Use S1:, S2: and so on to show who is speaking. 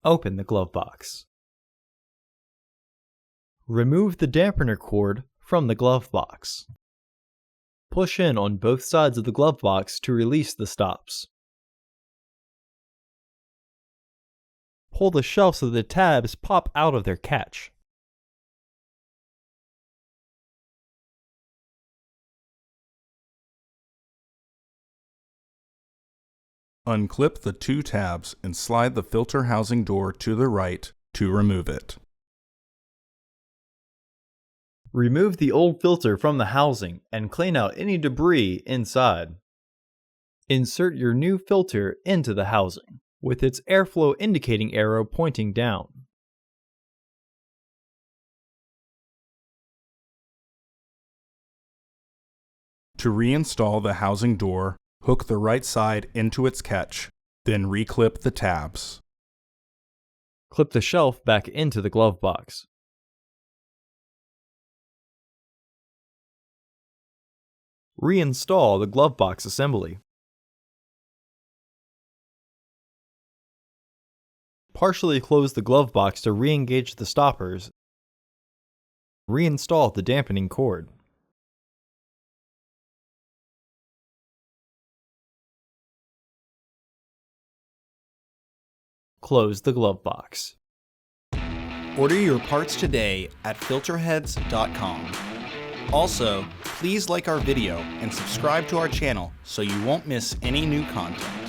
S1: Open the glove box. Remove the dampener cord from the glove box. Push in on both sides of the glove box to release the stops. Pull the shelf so the tabs pop out of their catch.
S2: Unclip the two tabs and slide the filter housing door to the right to remove it.
S1: Remove the old filter from the housing and clean out any debris inside. Insert your new filter into the housing, with its airflow indicating arrow pointing down.
S2: To reinstall the housing door, hook the right side into its catch, then reclip the tabs.
S1: Clip the shelf back into the glove box. Reinstall the glove box assembly. Partially close the glove box to re-engage the stoppers. Reinstall the dampening cord. Close the glove box.
S3: Order your parts today at filterheads.com. Also, please like our video and subscribe to our channel so you won't miss any new content.